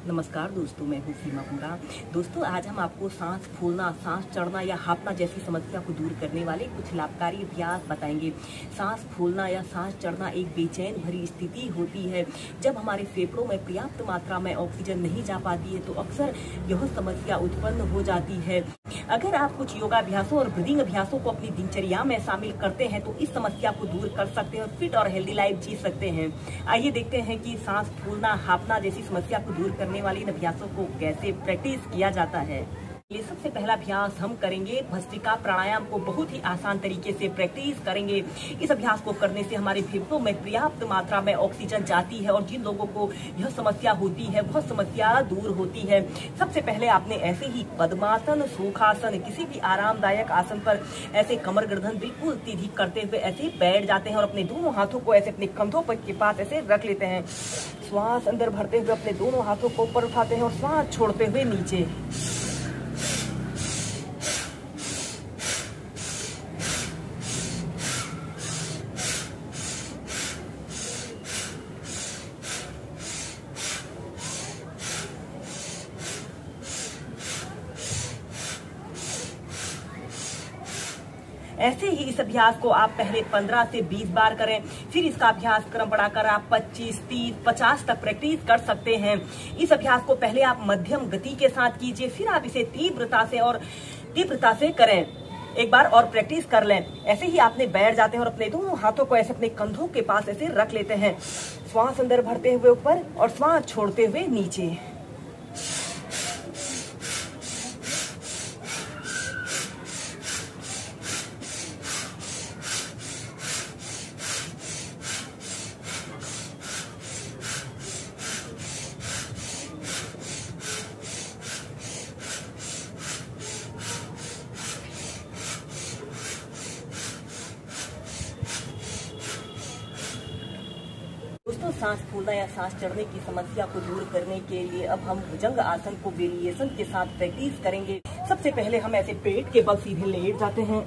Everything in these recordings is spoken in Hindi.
नमस्कार दोस्तों, मैं हूँ सीमा पूरा। दोस्तों, आज हम आपको सांस फूलना, सांस चढ़ना या हाँफना जैसी समस्या को दूर करने वाले कुछ लाभकारी अभ्यास बताएंगे। सांस फूलना या सांस चढ़ना एक बेचैन भरी स्थिति होती है। जब हमारे फेफड़ों में पर्याप्त मात्रा में ऑक्सीजन नहीं जा पाती है तो अक्सर यह समस्या उत्पन्न हो जाती है। अगर आप कुछ योगाभ्यासों और ब्रीदिंग अभ्यासों को अपनी दिनचर्या में शामिल करते हैं तो इस समस्या को दूर कर सकते हैं और फिट और हेल्दी लाइफ जी सकते हैं। आइए देखते हैं कि सांस फूलना, हाँफना जैसी समस्या को दूर करने वाले इन अभ्यासों को कैसे प्रैक्टिस किया जाता है। ये सबसे पहला अभ्यास हम करेंगे भस्त्रिका प्राणायाम को बहुत ही आसान तरीके से प्रैक्टिस करेंगे। इस अभ्यास को करने से हमारे फेफड़ों में पर्याप्त मात्रा में ऑक्सीजन जाती है और जिन लोगों को यह समस्या होती है वह समस्या दूर होती है। सबसे पहले आपने ऐसे ही पद्मासन, सुखासन, किसी भी आरामदायक आसन पर ऐसे कमर गर्दन बिल्कुल सीधी करते हुए ऐसे बैठ जाते हैं और अपने दोनों हाथों को ऐसे अपने कंधों के पास ऐसे रख लेते हैं। श्वास अंदर भरते हुए अपने दोनों हाथों को ऊपर उठाते हैं और श्वास छोड़ते हुए नीचे। ऐसे ही इस अभ्यास को आप पहले 15 से 20 बार करें, फिर इसका अभ्यास क्रम बढ़ाकर आप 25, 30, 50 तक प्रैक्टिस कर सकते हैं। इस अभ्यास को पहले आप मध्यम गति के साथ कीजिए, फिर आप इसे तीव्रता से करें। एक बार और प्रैक्टिस कर लें। ऐसे ही आपने बैठ जाते हैं और अपने दोनों हाथों को ऐसे अपने कंधों के पास ऐसे रख लेते हैं। श्वास अंदर भरते हुए ऊपर और श्वास छोड़ते हुए नीचे। दोस्तों, सांस फूलना या सांस चढ़ने की समस्या को दूर करने के लिए अब हम भुजंग आसन को वेरिएशन के साथ प्रैक्टिस करेंगे। सबसे पहले हम ऐसे पेट के बल सीधे लेट जाते हैं।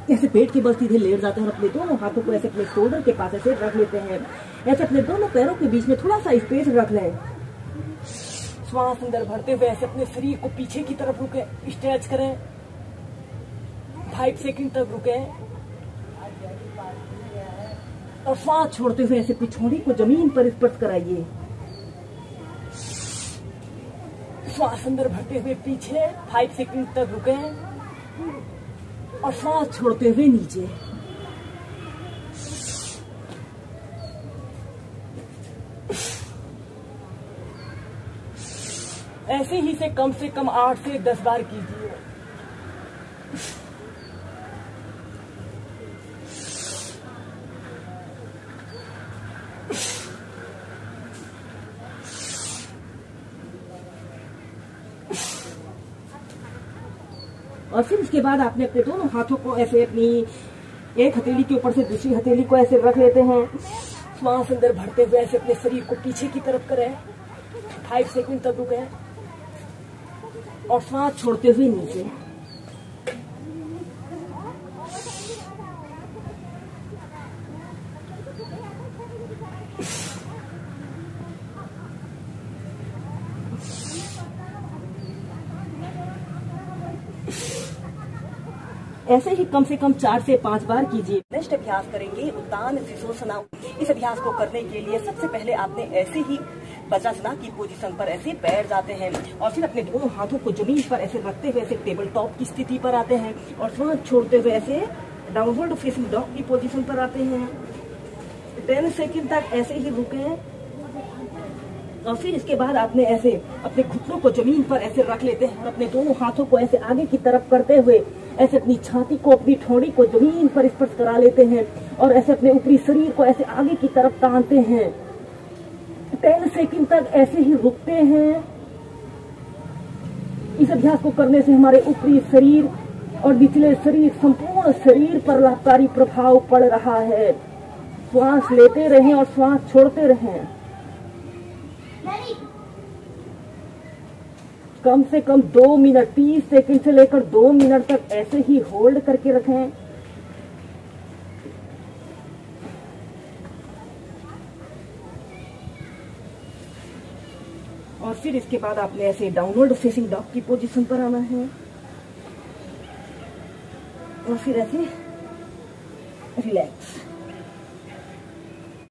ऐसे पेट के बल सीधे लेट जाते हैं और अपने दोनों हाथों को ऐसे अपने शोल्डर के पास ऐसे रख लेते हैं। ऐसे अपने दोनों पैरों के बीच में थोड़ा सा स्पेस रख लें। श्वास अंदर भरते हुए ऐसे अपने शरीर को पीछे की तरफ रुके, स्ट्रेच करें। 5 सेकंड तक रुकें और श्वास छोड़ते हुए ऐसे पिछौड़ी को जमीन पर स्पर्श कराइए। श्वास अंदर भरते हुए पीछे 5 सेकंड तक रुकें और श्वास छोड़ते हुए नीचे। ऐसे ही से कम 8 से 10 बार कीजिए। और फिर इसके बाद आपने अपने दोनों हाथों को ऐसे अपनी एक हथेली के ऊपर से दूसरी हथेली को ऐसे रख लेते हैं। श्वास अंदर भरते हुए ऐसे अपने शरीर को पीछे की तरफ करें। 5 सेकंड तक रुकें और श्वास छोड़ते हुए नीचे। ऐसे ही कम से कम 4 से 5 बार कीजिए। नेक्स्ट अभ्यास करेंगे उत्तान शिशोसना। इस अभ्यास को करने के लिए सबसे पहले आपने ऐसे ही वज्रासना की पोजीशन पर ऐसे बैठ जाते हैं और फिर अपने दोनों हाथों को जमीन पर ऐसे रखते हुए ऐसे टेबल टॉप की स्थिति पर आते हैं और श्वास छोड़ते हुए ऐसे डाउनवर्ड फेसिंग डॉग की पोजीशन पर आते हैं। 10 सेकंड तक ऐसे ही रुकें और फिर इसके बाद आपने ऐसे अपने घुटनों को जमीन पर ऐसे रख लेते हैं और अपने दोनों हाथों को ऐसे आगे की तरफ करते हुए ऐसे अपनी छाती को, अपनी ठोड़ी को जमीन पर स्पर्श करा लेते हैं और ऐसे अपने ऊपरी शरीर को ऐसे आगे की तरफ तानते हैं। 10 सेकंड तक ऐसे ही रुकते हैं। इस अभ्यास को करने से हमारे ऊपरी शरीर और निचले शरीर, संपूर्ण शरीर पर लाभकारी प्रभाव पड़ रहा है। श्वास लेते रहें और श्वास छोड़ते रहें। कम से कम 2 मिनट, 30 सेकंड से लेकर 2 मिनट तक ऐसे ही होल्ड करके रखें। और फिर इसके बाद आपने ऐसे डाउनवर्ड फेसिंग डॉग की पोजीशन पर आना है और फिर ऐसे रिलैक्स।